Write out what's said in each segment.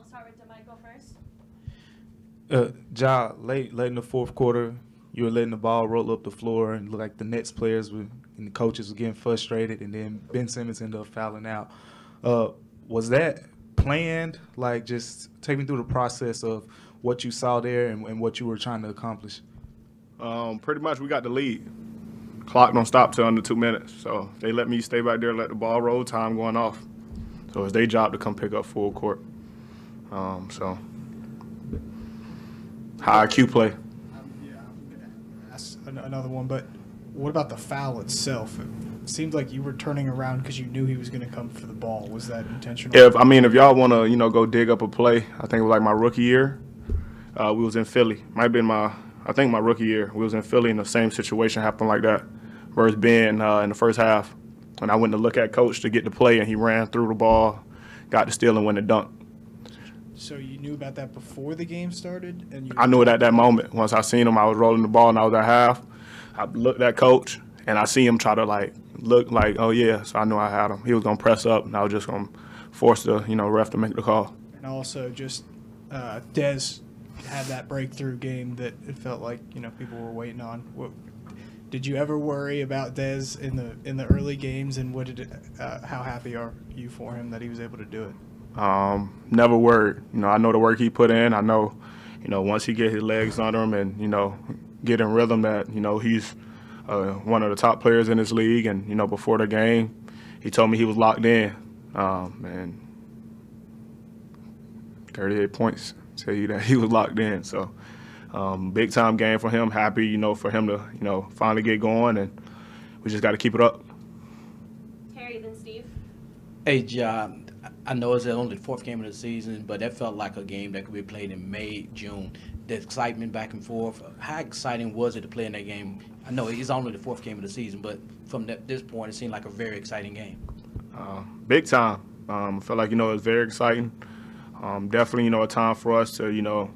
Start with DeMichael first. Ja, late in the fourth quarter, you were letting the ball roll up the floor, and looked like the Nets players and the coaches were getting frustrated, and then Ben Simmons ended up fouling out. Was that planned? Like, just take me through the process of what you saw there and what you were trying to accomplish. Pretty much, we got the lead. Clock don't stop till under 2 minutes, so they let me stay back there, let the ball roll, time going off. So it's their job to come pick up full court. So high IQ play. That's another one, but what about the foul itself? It seemed like you were turning around because you knew he was going to come for the ball. Was that intentional? If y'all want to, go dig up a play, I think it was like my rookie year. We was in Philly. Might have been my rookie year. We was in Philly and the same situation happened like that. Versus Ben in the first half. When I went to look at coach to get the play and he ran through the ball, got the steal and went and dunked. So you knew about that before the game started? I knew it at that moment. Once I seen him, I was rolling the ball and I was at half. I looked at coach and I see him try to look like, oh yeah, so I knew I had him. He was gonna press up and I was just gonna force the ref to make the call. And also just Dez had that breakthrough game that it felt like people were waiting on. Did you ever worry about Dez in the early games, and how happy are you for him that he was able to do it? Never worried. I know the work he put in. I know, once he get his legs under him and get in rhythm that he's one of the top players in this league. And before the game, he told me he was locked in. And 38 points tell you that he was locked in. So big time game for him. Happy for him to finally get going, and we just got to keep it up. Terry, then Steve. Hey, Ja, I know it's only the fourth game of the season, but that felt like a game that could be played in May, June. The excitement back and forth. How exciting was it to play in that game? I know it's only the fourth game of the season, but from this point, it seemed like a very exciting game. Big time. I felt like, it was very exciting. Definitely, a time for us to,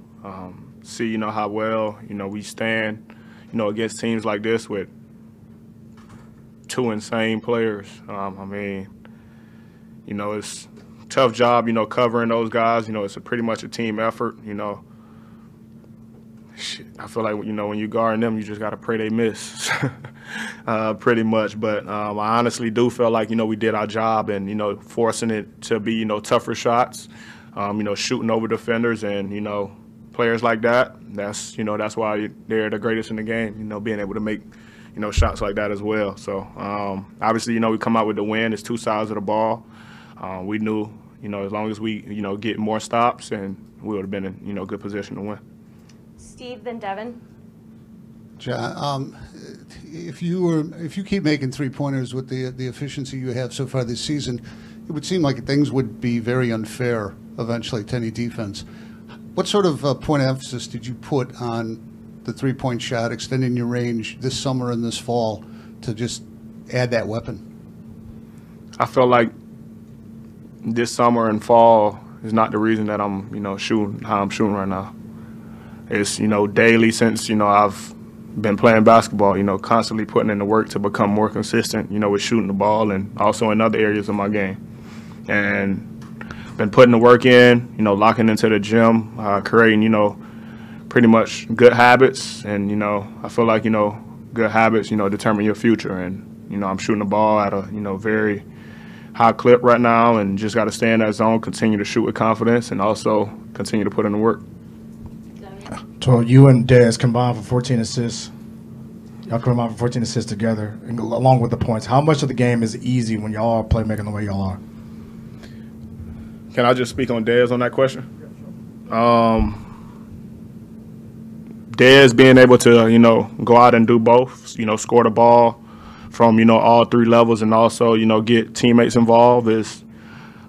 see, how well, we stand, against teams like this with two insane players. It's a tough job, covering those guys. It's pretty much a team effort, I feel like, when you guard them, you just got to pray they miss, pretty much. But I honestly do feel like, we did our job and, forcing it to be, tougher shots, shooting over defenders and, players like that. That's why they're the greatest in the game, being able to make, shots like that as well. So, obviously, we come out with the win. It's two sides of the ball. We knew, as long as we, get more stops, and we would have been in, good position to win. Steve, then Devin. Ja, if you keep making three-pointers with the efficiency you have so far this season, it would seem like things would be very unfair eventually to any defense. What sort of point of emphasis did you put on the three-point shot, extending your range this summer and this fall to just add that weapon? I felt like this summer and fall is not the reason that I'm, shooting how I'm shooting right now. It's, daily since, I've been playing basketball, constantly putting in the work to become more consistent, with shooting the ball and also in other areas of my game. And been putting the work in, locking into the gym, creating, pretty much good habits. And, I feel like, good habits, determine your future. And, I'm shooting the ball at a, very high clip right now, and just got to stay in that zone, continue to shoot with confidence, and also continue to put in the work. So you and Dez combined for 14 assists. Y'all combined for 14 assists together, and along with the points. How much of the game is easy when y'all are playmaking the way y'all are? Can I just speak on Dez on that question? Dez being able to, go out and do both, score the ball from, all three levels, and also, get teammates involved is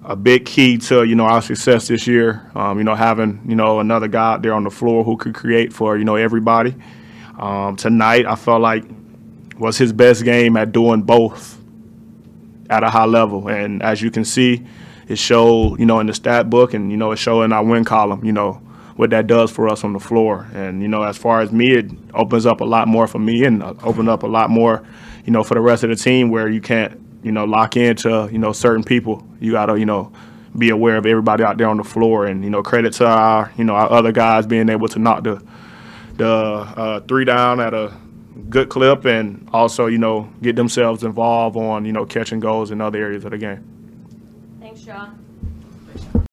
a big key to, our success this year. Having, another guy out there on the floor who could create for, everybody. Tonight, I felt like was his best game at doing both at a high level. And as you can see, it showed, in the stat book, and, it showed in our win column, what that does for us on the floor. And, you know, as far as me, it opens up a lot more for me and open up a lot more, you know, for the rest of the team where you can't, you know, lock into, you know, certain people. You got to, you know, be aware of everybody out there on the floor. And, you know, credit to our, you know, our other guys being able to knock the three down at a good clip and also, you know, get themselves involved on, you know, catching goals in other areas of the game. Thanks, Shaw.